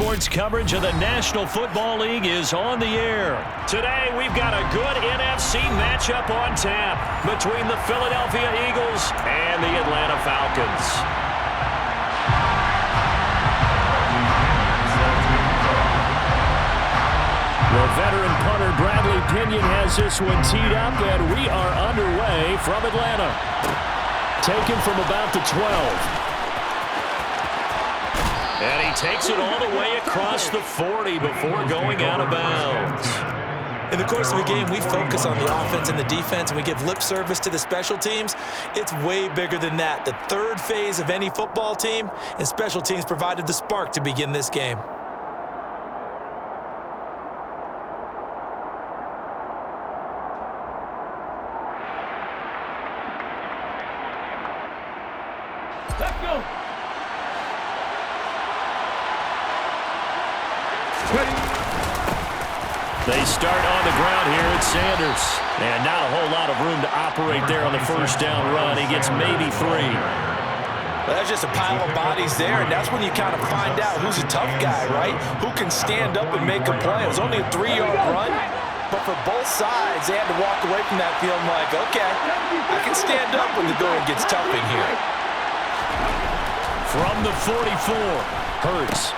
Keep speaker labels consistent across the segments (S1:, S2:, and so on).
S1: Sports coverage of the National Football League is on the air. Today, we've got a good NFC matchup on tap between the Philadelphia Eagles and the Atlanta Falcons. The veteran punter Bradley Pinion has this one teed up, and we are underway from Atlanta. Taken from about the 12. And he takes it all the way across the 40 before going out of bounds.
S2: In the course of a game, we focus on the offense and the defense, and we give lip service to the special teams. It's way bigger than that. The third phase of any football team, and special teams provided the spark to begin this game.
S3: Let's go.
S1: They start on the ground here at Sanders. And not a whole lot of room to operate there on the first down run. He gets maybe 3.
S2: Well, that's just a pile of bodies there, and that's when you kind of find out who's a tough guy, right? Who can stand up and make a play. It was only a 3-yard run, but for both sides, they had to walk away from that feeling like, okay, I can stand up when the going gets tough in here.
S1: From the 44, Hurts.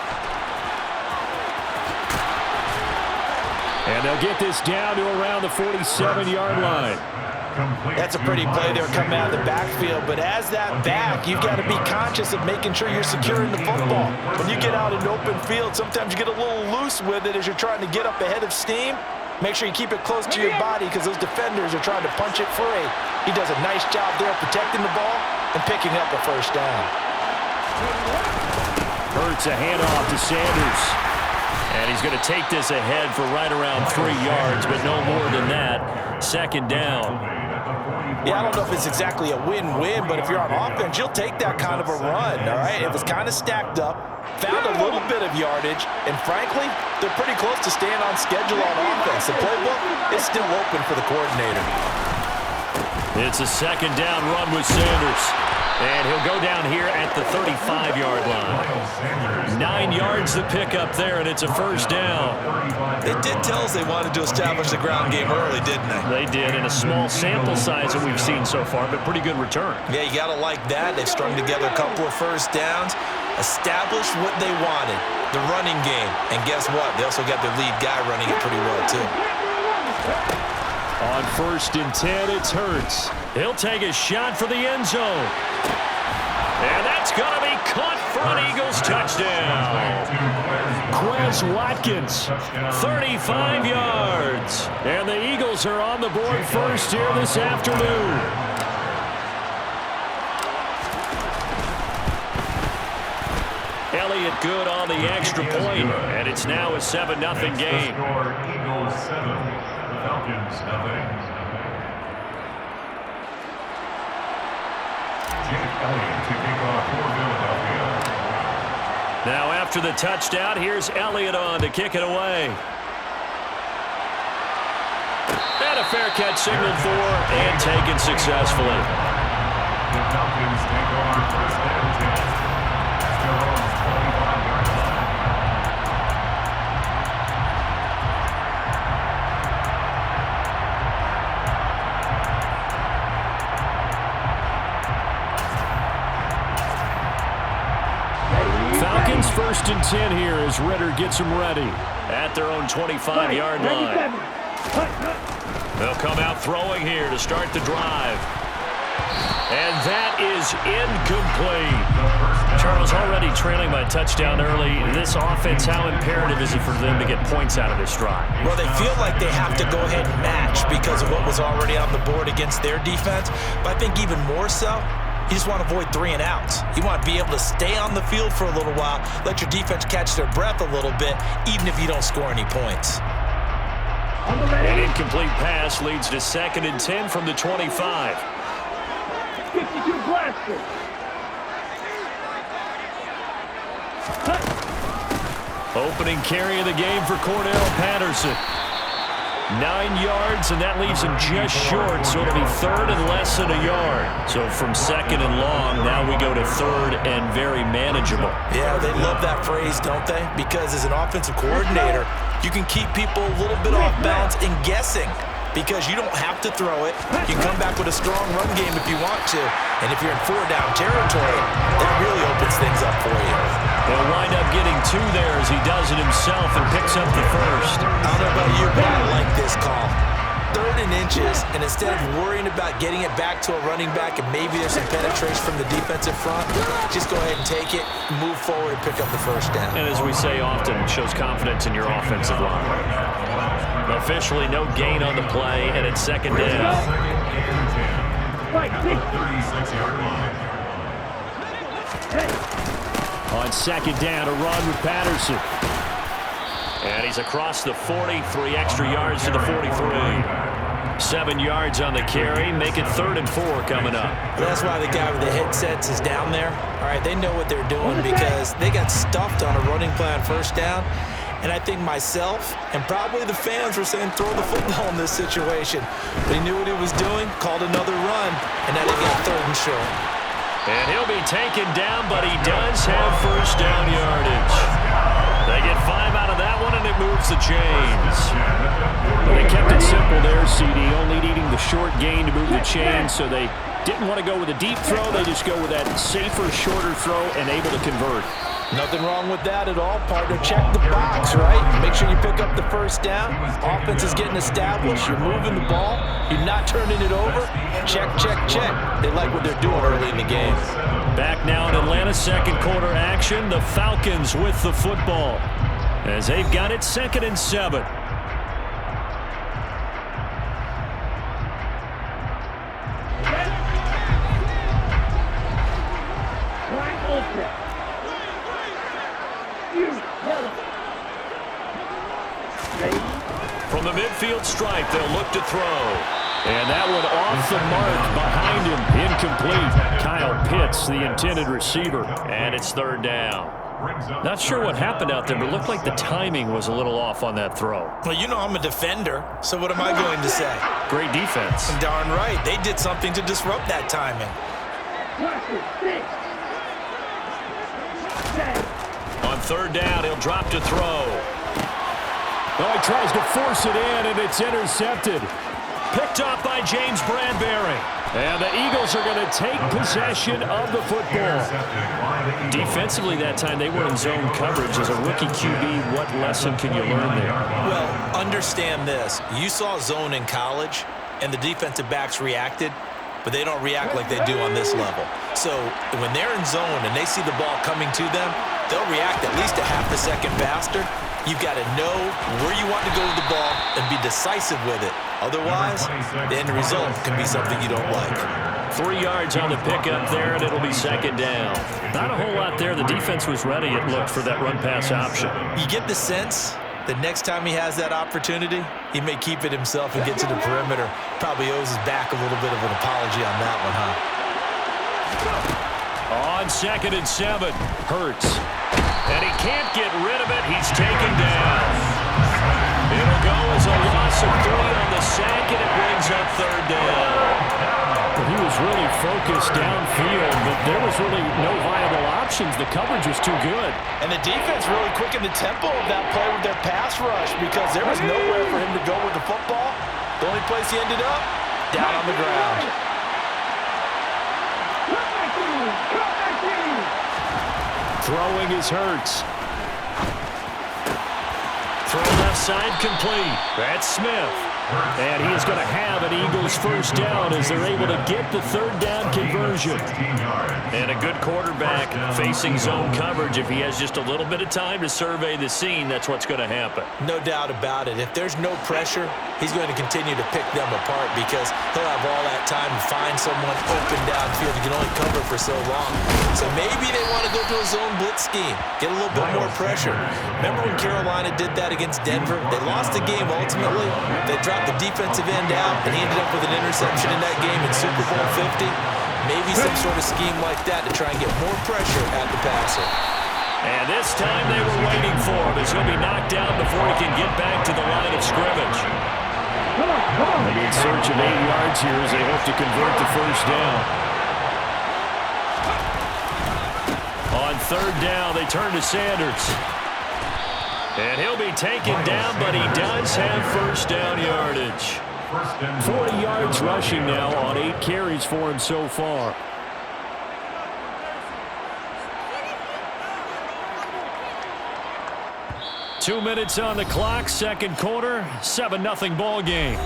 S1: And they'll get this down to around the 47-yard line.
S2: That's a pretty play there coming out of the backfield, but as that back, you've got to be conscious of making sure you're securing the football. When you get out in open field, sometimes you get a little loose with it as you're trying to get up ahead of steam. Make sure you keep it close to your body because those defenders are trying to punch it free. He does a nice job there protecting the ball and picking up a first down.
S1: Hurts a handoff to Sanders. And he's going to take this ahead for right around 3 yards, but no more than that. Second down.
S2: Yeah, I don't know if it's exactly a win-win, but if you're on offense, you'll take that kind of a run, all right? It was kind of stacked up, found a little bit of yardage, and frankly, they're pretty close to staying on schedule on offense. The playbook is still open for the coordinator.
S1: It's a second down run with Sanders. And he'll go down here at the 35-yard line. 9 yards to pick up there, and it's a first down.
S2: They did tell us they wanted to establish the ground game early, didn't they?
S1: They did, in a small sample size that we've seen so far, but pretty good return.
S2: Yeah, you got to like that. They've strung together a couple of first downs, established what they wanted, the running game. And guess what? They also got their lead guy running it pretty well, too.
S1: On 1st and 10, it's Hurts. He'll take a shot for the end zone. And that's going to be caught for an Eagles touchdown. Quez Watkins, 35 yards. And the Eagles are on the board first here this afternoon. Elliott good on the extra point, and it's now a 7-0 game.
S4: Eagles 7, Falcons 0.
S1: Now after the touchdown, here's Elliott on to kick it away. And a fair catch signaled for and taken successfully.
S4: The Falcons take over 1st and 10. Their own 25-yard line.
S1: Falcons 1st and 10 here as Ritter gets them ready at their own 25-yard line. They'll come out throwing here to start the drive. And that is incomplete. Charles, already trailing by a touchdown early. This offense, how imperative is it for them to get points out of this drive?
S2: Well, they feel like they have to go ahead and match because of what was already on the board against their defense. But I think even more so, you just want to avoid 3 and outs. You want to be able to stay on the field for a little while, let your defense catch their breath a little bit, even if you don't score any points.
S1: An incomplete pass leads to 2nd and 10 from the 25.
S3: 52 blaster.
S1: Opening carry of the game for Cordell Patterson. 9 yards, and that leaves him just short, so it'll be third and less than a yard. So from second and long, now we go to third and very manageable.
S2: Yeah, they love that phrase, don't they? Because as an offensive coordinator, you can keep people a little bit off balance and guessing because you don't have to throw it. You can come back with a strong run game if you want to. And if you're in 4-down territory, that really opens things up for you.
S1: He'll wind up getting 2 there as he does it himself and picks up the first.
S2: I don't know about you, but I like this call. 3rd and inches, and instead of worrying about getting it back to a running back and maybe there's some penetration from the defensive front, just go ahead and take it, move forward, and pick up the first down.
S1: And as we say often, it shows confidence in your offensive line. Officially no gain on the play, and it's second down. On second down, a run with Patterson. And he's across the 40, 3 extra yards to the 43. 7 yards on the carry, make it 3rd and 4 coming up.
S2: That's why the guy with the headsets is down there. All right, they know what they're doing because they got stuffed on a running play on first down. And I think myself and probably the fans were saying throw the football in this situation. But he knew what he was doing, called another run, and now they got 3rd and short.
S1: And he'll be taken down, but he does have first down yardage. They get 5 out of that one, and it moves the chains. Well, they kept it simple there, CD, only needing the short gain to move the chains, so they didn't want to go with a deep throw. They just go with that safer, shorter throw and able to convert.
S2: Nothing wrong with that at all, partner. Check the box, right? Make sure you pick up the first down. Offense is getting established. You're moving the ball. You're not turning it over. Check, check, check. They like what they're doing early in the game.
S1: Back now in Atlanta, second quarter action. The Falcons with the football as they've got it 2nd and 7. From the midfield stripe, they'll look to throw. And that one off the mark behind him. Incomplete. Kyle Pitts, the intended receiver. And it's 3rd down. Not sure what happened out there, but it looked like the timing was a little off on that throw.
S2: Well, you know I'm a defender, so what am I going to say?
S1: Great defense.
S2: Darn right. They did something to disrupt that timing.
S1: On 3rd down, he'll drop to throw. Oh, he tries to force it in, and it's intercepted. Picked up by James Bradbury. And the Eagles are going to take possession of the football. Defensively that time, they were in zone coverage. As a rookie QB, what lesson can you learn there?
S2: Well, understand this. You saw zone in college, and the defensive backs reacted, but they don't react like they do on this level. So when they're in zone and they see the ball coming to them, they'll react at least a half a second faster. You've got to know where you want to go with the ball and be decisive with it. Otherwise, the end result can be something you don't like.
S1: 3 yards on the pickup there, and it'll be 2nd down. Not a whole lot there. The defense was ready, it looked, for that run-pass option.
S2: You get the sense that next time he has that opportunity, he may keep it himself and get to the perimeter. Probably owes his back a little bit of an apology on that one, huh?
S1: On 2nd and 7, Hurts. And he can't get rid of it. He's taken down. It'll go as a loss of 3 on the sack, and it brings up 3rd down. Well, he was really focused downfield, but there was really no viable options. The coverage was too good.
S2: And the defense really quickened the tempo of that play with their pass rush because there was nowhere for him to go with the football. The only place he ended up, down on the ground.
S1: Throwing is Hurts. Throw left side complete. That's Smith. And he is going to have an Eagles first down as they're able to get the 3rd down conversion. And a good quarterback facing zone coverage. If he has just a little bit of time to survey the scene, that's what's going to happen.
S2: No doubt about it. If there's no pressure, he's going to continue to pick them apart because he'll have all that time to find someone open downfield. He can only cover for so long. So maybe they want to go to a zone blitz scheme, get a little bit more pressure. Remember when Carolina did that against Denver? They lost the game ultimately. They dropped the defensive end out, and he ended up with an interception in that game in Super Bowl 50. Maybe some sort of scheme like that to try and get more pressure at the passer.
S1: And this time they were waiting for him as he'll be knocked down before he can get back to the line of scrimmage. They'll be in search of 8 yards here as they hope to convert the first down. On third down, they turn to Sanders. And he'll be taken down, but he does have first down yardage. 40 yards rushing now on 8 carries for him so far. Two minutes on the clock, second quarter, 7-0 ball game.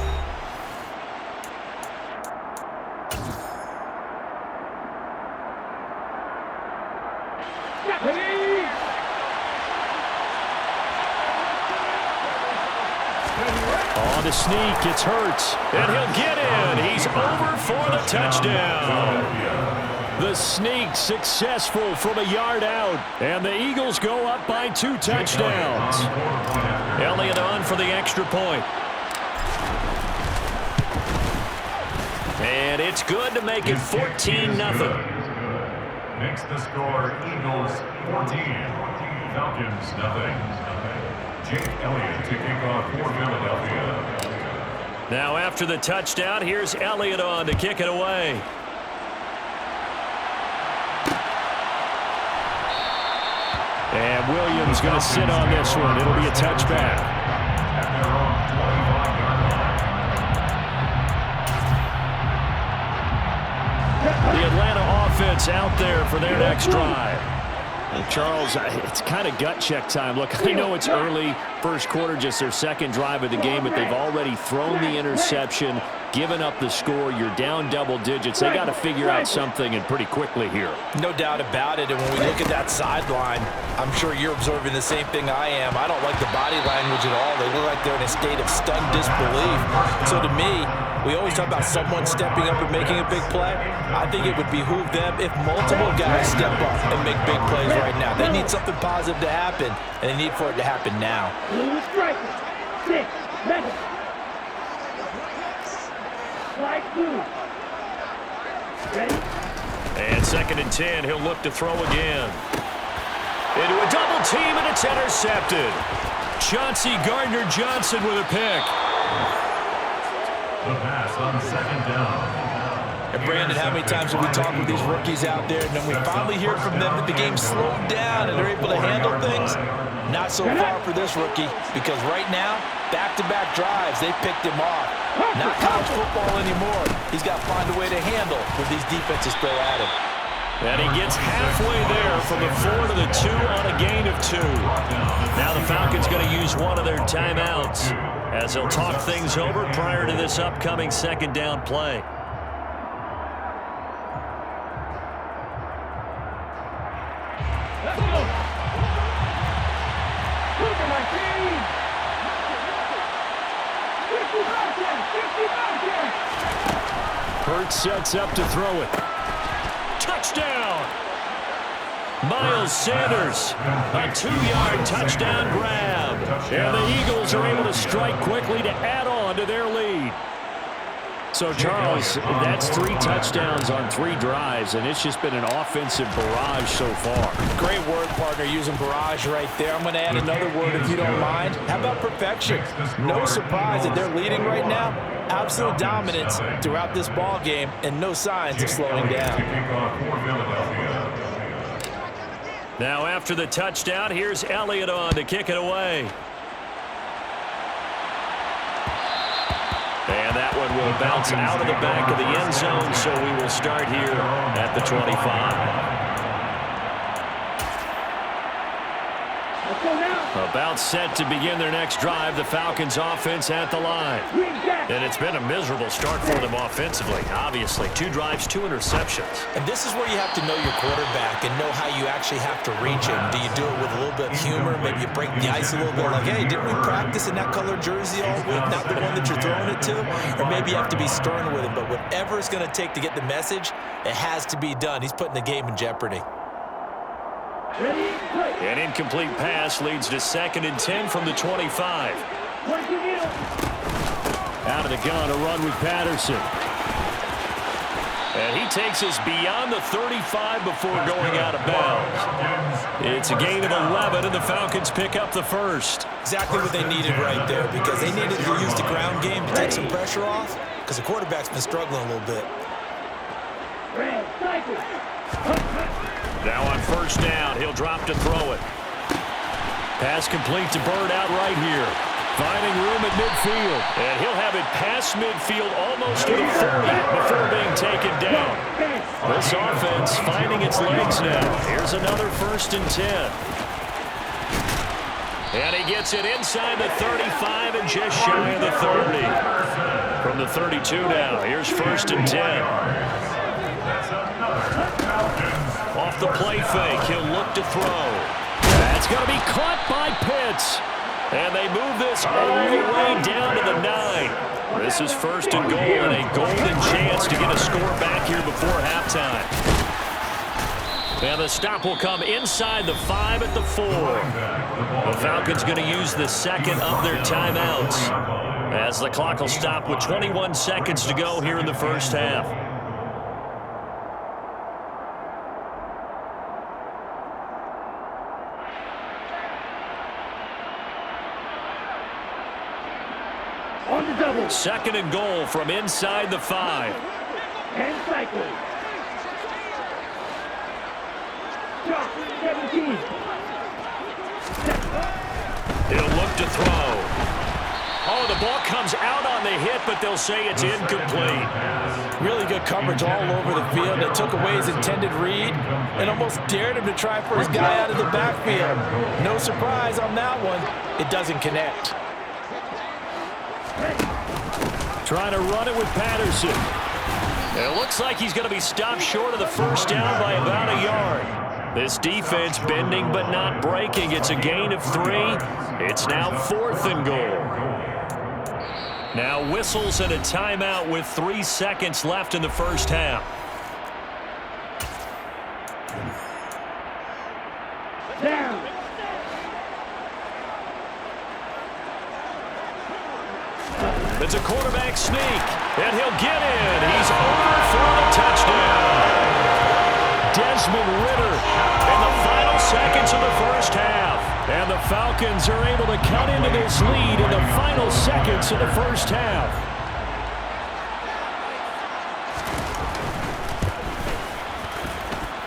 S1: On the sneak, it's Hurts, and he'll get in. He's over for the touchdown. The sneak successful from a yard out, and the Eagles go up by 2 touchdowns. Elliott on for the extra point. And it's good to make it 14-0.
S4: Makes the score Eagles 14, Falcons 0. Jake Elliott to kick off for Philadelphia.
S1: Now after the touchdown, here's Elliott on to kick it away. And Williams going to sit on this one. It'll be a touchback.
S4: At their own 25-yard line.
S1: The Atlanta offense out there for their next drive. And Charles, it's kind of gut check time. Look, I know it's early, first quarter, just their second drive of the game, but they've already thrown the interception, given up the score. You're down double digits. They got to figure out something, and pretty quickly here.
S2: No doubt about it. And when we look at that sideline, I'm sure you're observing the same thing I am. I don't like the body language at all. They look like they're in a state of stunned disbelief. So to me, we always talk about someone stepping up and making a big play. I think it would behoove them if multiple guys step up and make big plays right now. They need something positive to happen, and they need for it to happen now.
S1: And 2nd and 10, he'll look to throw again. Into a double team, and it's intercepted. Chauncey Gardner-Johnson with a pick.
S4: The pass on 2nd down.
S2: And Brandon, how many times have we talked with these rookies out there, and then we finally hear from them that the game's slowed down and they're able to handle things? Not so far for this rookie, because right now, back-to-back drives, they picked him off. Not college football anymore. He's got to find a way to handle when these defenses throw at him.
S1: And he gets halfway there from the 4 to the 2 on a gain of 2. Now the Falcons going to use one of their timeouts as they'll talk things over prior to this upcoming second down play.
S3: Let's go. Look at my team. 50
S1: Hurts sets up to throw it. Touchdown! Miles Sanders, a 2-yard touchdown grab. And the Eagles are able to strike quickly to add on to their lead. So, Charles, that's 3 touchdowns on 3 drives, and it's just been an offensive barrage so far.
S2: Great word, partner, using barrage right there. I'm going to add another word if you don't mind. How about perfection? No surprise that they're leading right now. Absolute dominance throughout this ball game, and no signs of slowing down.
S1: Now after the touchdown, here's Elliott on to kick it away. And that one will bounce out of the back of the end zone, so we will start here at the 25. About set to begin their next drive, the Falcons offense at the line. And it's been a miserable start for them offensively. Obviously, 2 drives, 2 interceptions.
S2: And this is where you have to know your quarterback and know how you actually have to reach him. Do you do it with a little bit of humor? Maybe you break the ice a little bit like, hey, didn't we practice in that color jersey all week? Not the one that you're throwing it to? Or maybe you have to be stern with him. But whatever it's going to take to get the message, it has to be done. He's putting the game in jeopardy.
S1: An incomplete pass leads to 2nd and 10 from the 25. Out of the gun, a run with Patterson. And he takes us beyond the 35 before going out of bounds. It's a gain of 11, and the Falcons pick up the first.
S2: Exactly what they needed right there, because they needed to use the ground game to take some pressure off, because the quarterback's been struggling a little bit.
S1: Now on first down, he'll drop to throw it. Pass complete to Bird out right here. Finding room at midfield. And he'll have it past midfield almost to the 30 before being taken down. This offense finding its legs now. Here's another 1st and 10. And he gets it inside the 35 and just shy of the 30. From the 32 now, here's 1st and 10. Off the play fake, he'll look to throw. That's going to be caught by Pitts. And they move this all the way down to the 9. This is 1st and goal and a golden chance to get a score back here before halftime. And the stop will come inside the 5 at the 4. The Falcons going to use the second of their timeouts, as the clock will stop with 21 seconds to go here in the first half.
S3: On the double.
S1: 2nd and goal from inside the 5.
S3: And cycle. Drop 17.
S1: He'll look to throw. Oh, the ball comes out on the hit, but they'll say it's incomplete.
S2: Really good coverage all over the field. They took away his intended read and almost dared him to try for his guy out of the backfield. No surprise on that one. It doesn't connect.
S1: Trying to run it with Patterson. And it looks like he's going to be stopped short of the first down by about a yard. This defense bending but not breaking. It's a gain of 3. It's now 4th and goal. Now whistles and a timeout with 3 seconds left in the first half.
S3: Down.
S1: It's a quarterback sneak, and he'll get in. He's over for the touchdown. Desmond Ridder in the final seconds of the first half. And the Falcons are able to cut into this lead in the final seconds of the first half.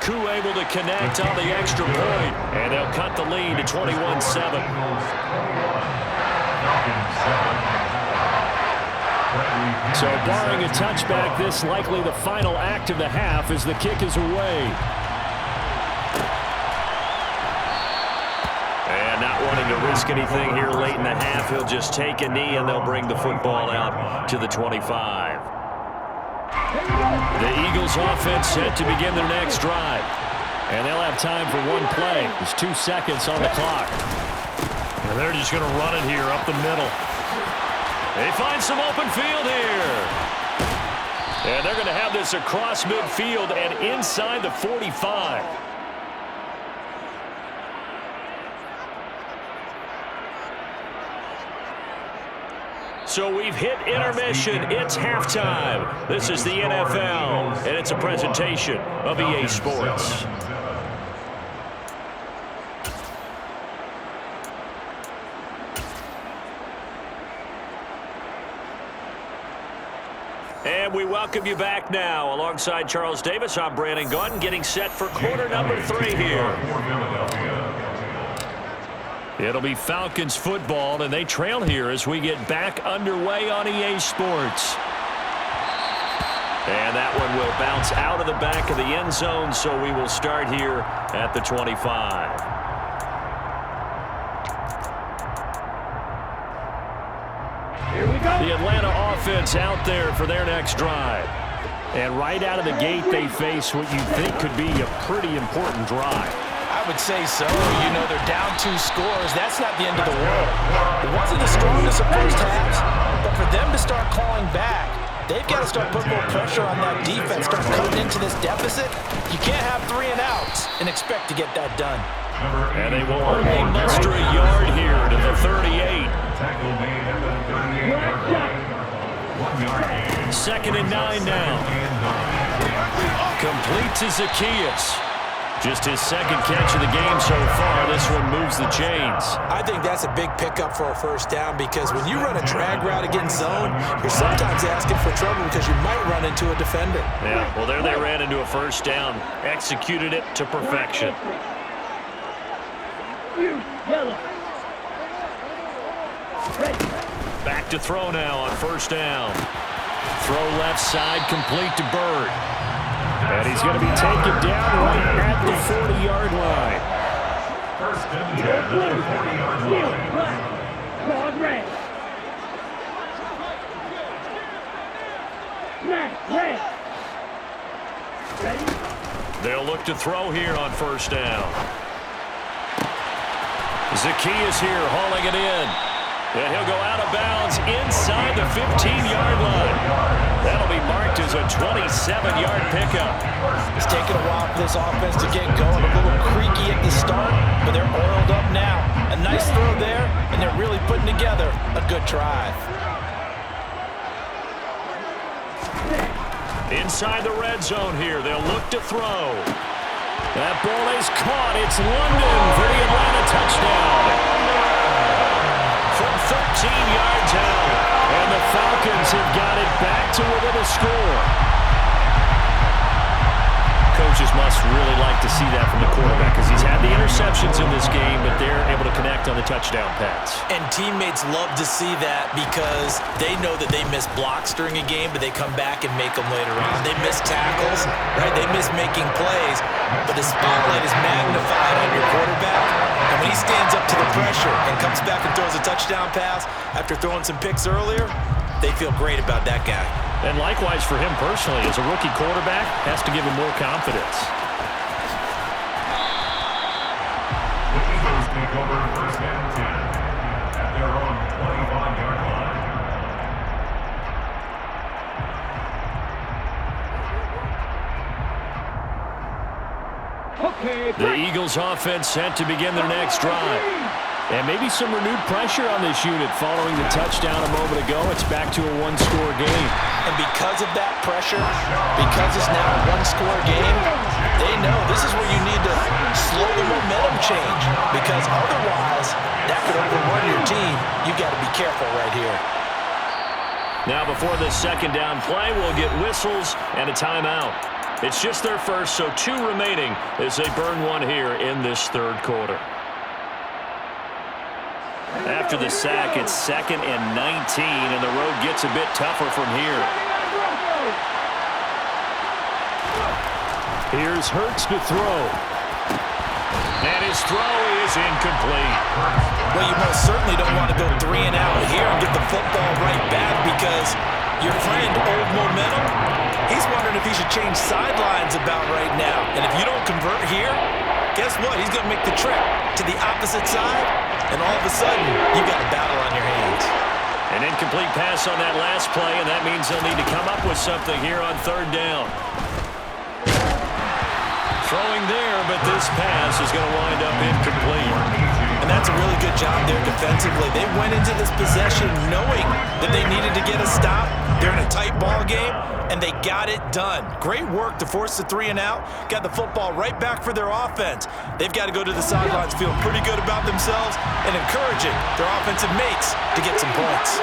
S1: Koo able to connect on the extra point, and they'll cut the lead to 21-7. So barring a touchback, this likely the final act of the half as the kick is away. And not wanting to risk anything here late in the half, he'll just take a knee and they'll bring the football out to the 25. The Eagles offense set to begin their next drive. And they'll have time for one play. There's 2 seconds on the clock. And they're just going to run it here up the middle. They find some open field here. And they're going to have this across midfield and inside the 45. So we've hit intermission. It's halftime. This is the NFL, and it's a presentation of EA Sports. And we welcome you back now. Alongside Charles Davis, I'm Brandon Gunn, getting set for quarter number 3 here. It'll be Falcons football, and they trail here as we get back underway on EA Sports. And that one will bounce out of the back of the end zone, so we will start here at the 25.
S3: Here we go.
S1: The Atlanta offense out there for their next drive. And right out of the gate, they face what you think could be a pretty important drive.
S2: I would say so. You know, they're down 2 scores. That's not the end of the world. It wasn't the strongest of first halves, but for them to start clawing back, they've got to start putting more pressure on that defense, start cutting into this deficit. You can't have 3 and outs and expect to get that done.
S1: And they will only muster a yard here to the 38. Second and 9 now. Complete to Zacchaeus. Just his second catch of the game so far. This one moves the chains.
S2: I think that's a big pickup for a first down because when you run a drag route against zone, you're sometimes asking for trouble because you might run into a defender.
S1: Yeah, well, there they ran into a first down. Executed it to perfection.
S3: Yellow.
S1: Back to throw now on first down. Throw left side, complete to Bird. And he's going to be taken down right at the 40-yard line.
S4: First and 10 at the 40-yard line.
S3: Claude red. Smash red. Ready?
S1: They'll look to throw here on first down. Zacchaeus here hauling it in. And he'll go out of bounds inside the 15-yard line. That'll be marked as a 27-yard pickup.
S2: It's taken a while for this offense to get going. A little creaky at the start, but they're oiled up now. A nice throw there, and they're really putting together a good drive.
S1: Inside the red zone here, they'll look to throw. That ball is caught. It's London for the Atlanta touchdown. From 13 yards out, and the Falcons have got it back to within a score. Coaches must really like to see that from the quarterback because he's had the interceptions in this game, but they're able to connect on the touchdown pass.
S2: And teammates love to see that because they know that they miss blocks during a game, but they come back and make them later on. They miss tackles, right? They miss making plays, but the spotlight is magnified on your quarterback. And when he stands up to the pressure and comes back and throws a touchdown pass after throwing some picks earlier, they feel great about that guy.
S1: And likewise for him personally, as a rookie quarterback, has to give him more confidence.
S4: The Eagles take over first and 10 at their own 25-yard line.
S3: Okay.
S1: The Eagles offense set to begin their next drive. And maybe some renewed pressure on this unit following the touchdown a moment ago. It's back to a one-score game.
S2: And because of that pressure, because it's now a one-score game, they know this is where you need to slow the momentum change because otherwise that could overrun your team. You got to be careful right here.
S1: Now before this second down play, we'll get whistles and a timeout. It's just their first, so 2 remaining as they burn one here in this third quarter. After the sack, it's 2nd and 19, and the road gets a bit tougher from here. Here's Hurts to throw. And his throw is incomplete.
S2: Well, you most certainly don't want to go 3 and out here and get the football right back because your friend, Old Momentum, he's wondering if he should change sidelines about right now. And if you don't convert here, guess what? He's going to make the trip to the opposite side, and all of a sudden, you've got a battle on your hands.
S1: An incomplete pass on that last play, and that means they'll need to come up with something here on third down. Throwing there, but this pass is going to wind up incomplete.
S2: And that's a really good job there defensively. They went into this possession knowing that they needed to get a stop. They're in a tight ball game, and they got it done. Great work to force the 3 and out. Got the football right back for their offense. They've got to go to the sidelines feeling pretty good about themselves and encouraging their offensive mates to get some points.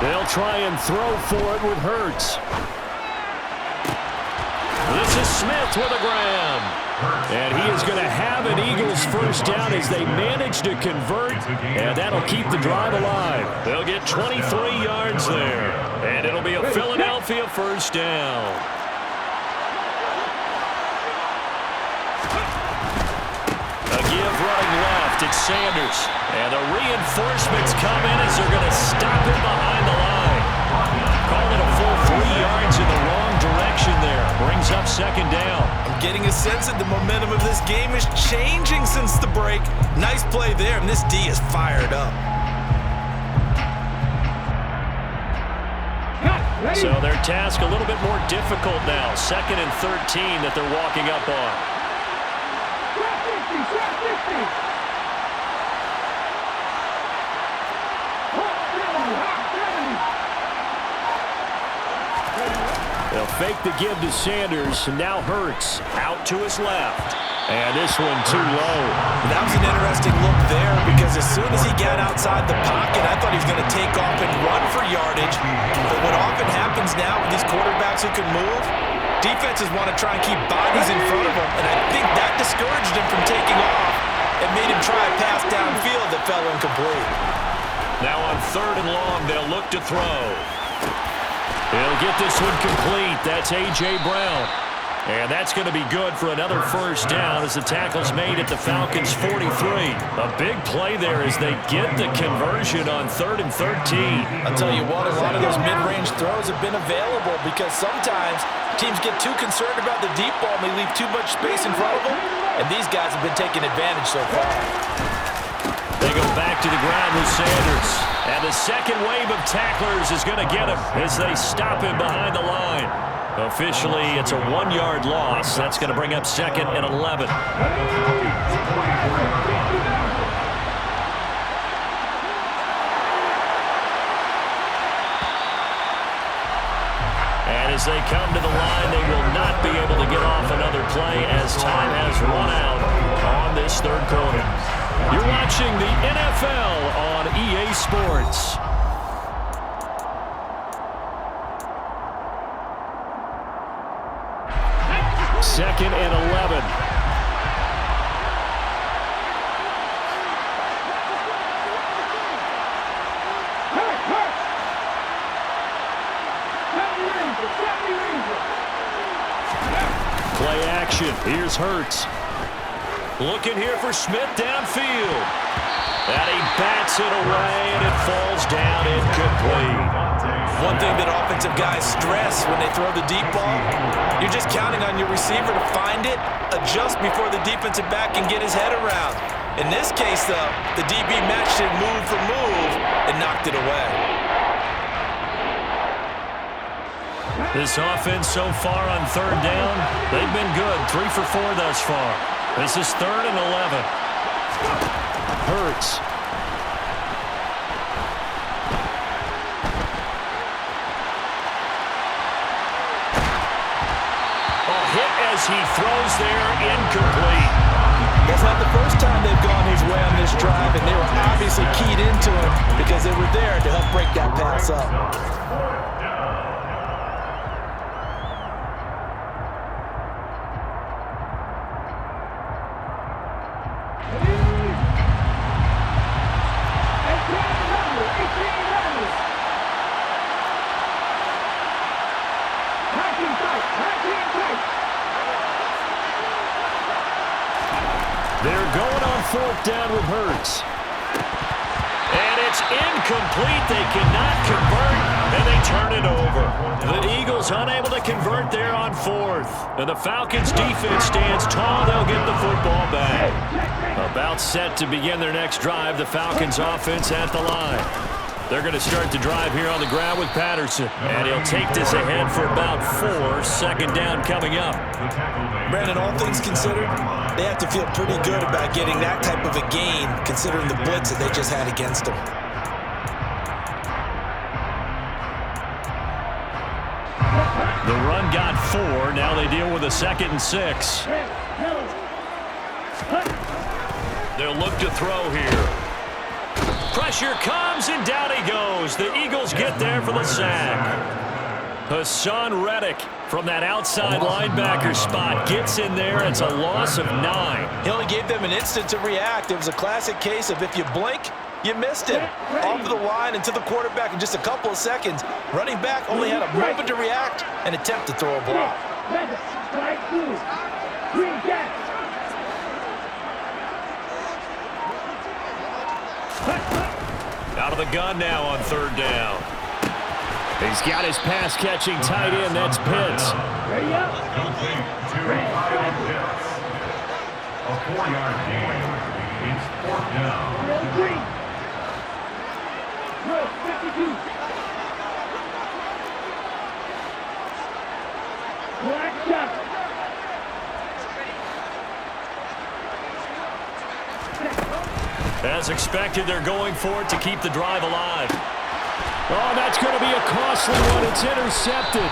S1: They'll try and throw for it with Hurts. This is Smith with a grab. And he is going to have an Eagles first down as they manage to convert, and that'll keep the drive alive. They'll get 23 yards there, and it'll be a Philadelphia first down. A give running left. It's Sanders. And the reinforcements come in as they're going to stop him behind the line. Call it a full 3 yards in the wrong direction there. Brings up second down.
S2: I'm getting a sense that the momentum of this game is changing since the break. Nice play there, and this D is fired up.
S1: So their task a little bit more difficult now. 2nd and 13 that they're walking up on. A fake to give to Sanders, and now Hurts out to his left. And this one too low.
S2: That was an interesting look there because as soon as he got outside the pocket, I thought he was going to take off and run for yardage. But what often happens now with these quarterbacks who can move, defenses want to try and keep bodies in front of them, and I think that discouraged him from taking off and made him try a pass downfield that fell incomplete.
S1: Now on 3rd and long, they'll look to throw. He'll get this one complete. That's A.J. Brown. And that's going to be good for another first down as the tackle's made at the Falcons' 43. A big play there as they get the conversion on 3rd and 13.
S2: I'll tell you what, a lot of those mid-range throws have been available because sometimes teams get too concerned about the deep ball and they leave too much space in front of them, and these guys have been taking advantage so far.
S1: They go back to the ground with Sanders. And the second wave of tacklers is going to get him as they stop him behind the line. Officially, it's a 1-yard loss. That's going to bring up 2nd and 11. And as they come to the line, they will not be able to get off another play as time has run out on this 3rd quarter. You're watching the NFL on EA Sports. Second and 11. Play action. Here's Hurts. Looking here for Smith downfield. And he bats it away, and it falls down incomplete.
S2: One thing that offensive guys stress when they throw the deep ball, you're just counting on your receiver to find it, adjust before the defensive back can get his head around. In this case, though, the DB matched it move for move and knocked it away.
S1: This offense so far on 3rd down, they've been good. 3 for 4 thus far. This is 3rd and 11. Hurts. As he throws there, incomplete.
S2: That's not the first time they've gone his way on this drive, and they were obviously keyed into him because they were there to help break that pass up.
S1: They're going on 4th down with Hurts. And it's incomplete. They cannot convert, and they turn it over. The Eagles unable to convert there on 4th. And the Falcons defense stands tall. They'll get the football back. About set to begin their next drive. The Falcons offense at the line. They're going to start the drive here on the ground with Patterson. And he'll take this ahead for about 4. 2nd down coming up.
S2: Brandon, all things considered, they have to feel pretty good about getting that type of a gain considering the blitz that they just had against them.
S1: The run got 4. Now they deal with a 2nd and 6. They'll look to throw here. Pressure comes, and down he goes. The Eagles get there for the sack. Hassan Reddick from that outside linebacker spot gets in there. It's a loss of 9.
S2: He only gave them an instant to react. It was a classic case of if you blink, you missed him. Off of the line and to the quarterback in just a couple of seconds. Running back only had a moment to react and attempt to throw a block.
S1: Out of the gun now on 3rd down. He's got his pass-catching tight end. That's Pitts.
S4: Complete to Kyle Pitts. A 4-yard gain. It's 4th down.
S1: As expected, they're going for it to keep the drive alive. Oh, that's going to be a costly one. It's intercepted.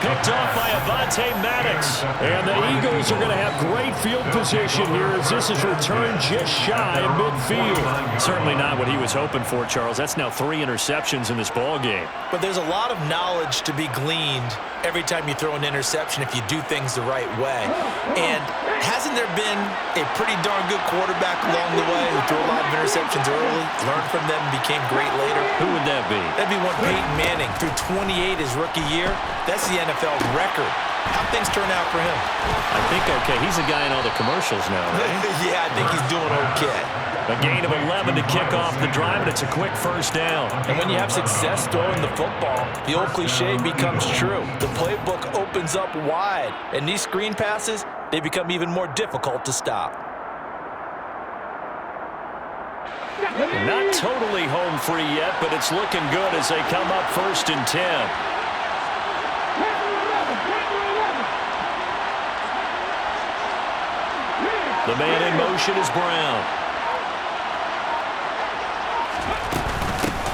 S1: picked off by Avonte Maddox. And the Eagles are going to have great field position here as this is returned just shy of midfield. Certainly not what he was hoping for, Charles. That's now 3 interceptions in this ball game.
S2: But there's a lot of knowledge to be gleaned every time you throw an interception if you do things the right way. And hasn't there been a pretty darn good quarterback along the way who threw a lot of interceptions early, learned from them, and became great later?
S1: Who would that be?
S2: That'd be one Peyton Manning. Through 28 his rookie year. That's the NFL record. How'd things turn out for him?
S1: I think okay. He's a guy in all the commercials now, right?
S2: Yeah, I think he's doing okay.
S1: A gain of 11 to kick off the drive, and it's a quick first down.
S2: And when you have success throwing the football, the old cliche becomes true. The playbook opens up wide, and these screen passes, they become even more difficult to stop.
S1: Not totally home free yet, but it's looking good as they come up 1st and 10. The man in motion is Brown.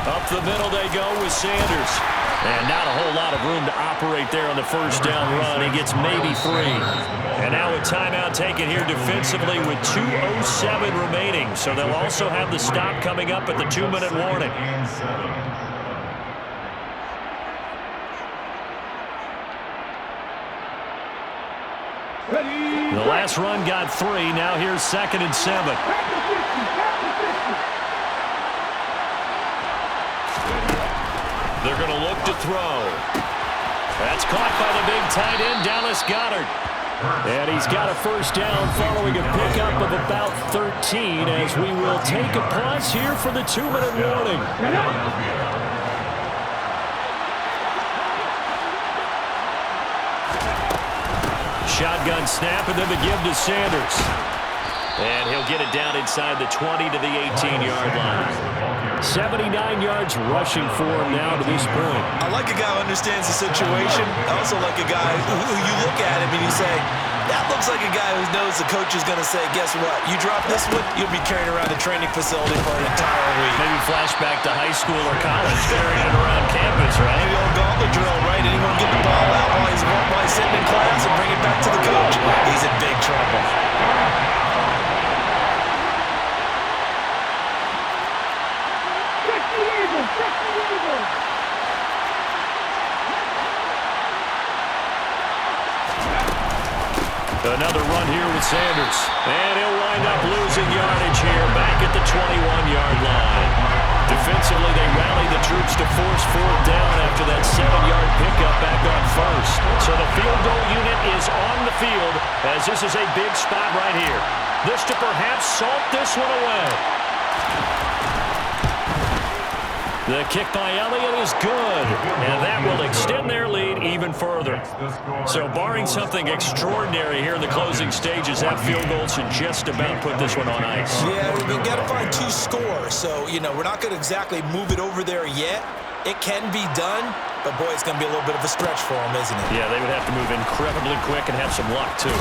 S1: Up the middle they go with Sanders. And not a whole lot of room to operate there on the first down run. He gets maybe 3. And now a timeout taken here defensively with 2:07 remaining. So they'll also have the stop coming up at the 2-minute warning. The last run got 3. Now here's 2nd and 7. They're going to look to throw. That's caught by the big tight end, Dallas Goedert. And he's got a first down following a pickup of about 13 as we will take a pause here for the 2-minute warning. Shotgun snap and then the give to Sanders. And he'll get it down inside the 20 to the 18-yard line. 79 yards rushing for him now to this point.
S2: I like a guy who understands the situation. I also like a guy who you look at him and you say, that looks like a guy who knows the coach is going to say, guess what? You drop this one, you'll be carrying around the training facility for an entire week.
S1: Maybe flashback to high school or college, carrying it around campus, right?
S2: Maybe old gauntlet drill, right? Anyone get the ball out while he's sitting in class and bring it back to the coach? He's in big trouble.
S1: Another run here with Sanders. And he'll wind up losing yardage here back at the 21-yard line. Defensively, they rally the troops to force 4th down after that 7-yard pickup back on 1st. So the field goal unit is on the field as this is a big spot right here. This to perhaps salt this one away. The kick by Elliott is good, and that will extend their lead even further. So barring something extraordinary here in the closing stages, that field goal should just about put this one on ice.
S2: Yeah, we've got to find 2 scores. So, you know, we're not going to exactly move it over there yet. It can be done, but boy, it's going to be a little bit of a stretch for them, isn't it?
S1: Yeah, they would have to move incredibly quick and have some luck, too.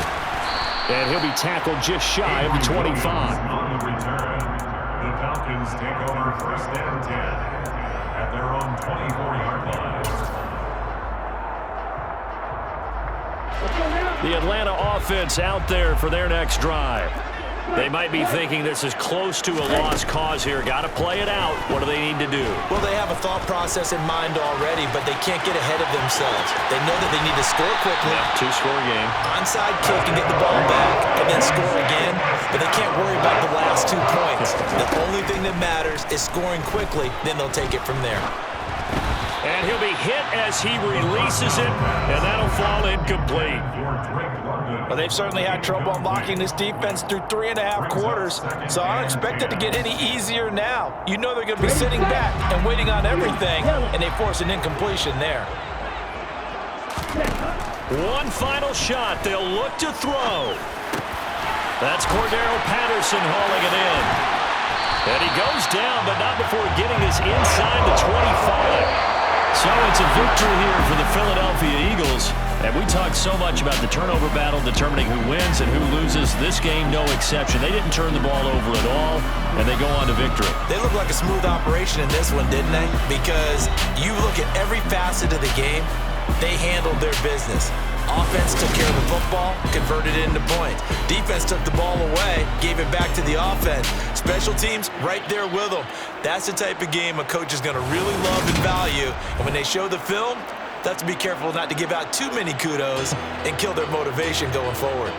S1: And he'll be tackled just shy of the 25.
S4: On the return, the Falcons take over 1st and 10. At their own 24-yard line.
S1: The Atlanta offense out there for their next drive. They might be thinking this is close to a lost cause here. Got to play it out. What do they need to do?
S2: Well, they have a thought process in mind already, but they can't get ahead of themselves. They know that they need to score quickly.
S1: Yeah, 2-score game.
S2: Onside kick and get the ball back and then score again, but they can't worry about the last 2 points. The only thing that matters is scoring quickly, then they'll take it from there.
S1: And he'll be hit as he releases it, and that'll fall incomplete.
S2: Well, they've certainly had trouble unlocking this defense through 3.5 quarters, so I don't expect it to get any easier now. You know they're going to be sitting back and waiting on everything, and they force an incompletion there.
S1: One final shot. They'll look to throw. That's Cordero Patterson hauling it in. And he goes down, but not before getting us inside the 25. So it's a victory here for the Philadelphia Eagles And we talked so much about the turnover battle determining who wins and who loses. This game, no exception. They didn't turn the ball over at all, and they go on to victory.
S2: They look like a smooth operation in this one, didn't they? Because you look at every facet of the game, they handled their business. Offense took care of the football, converted it into points. Defense took the ball away, gave it back to the offense. Special teams, right there with them. That's the type of game a coach is going to really love and value. And when they show the film, they have to be careful not to give out too many kudos and kill their motivation going forward.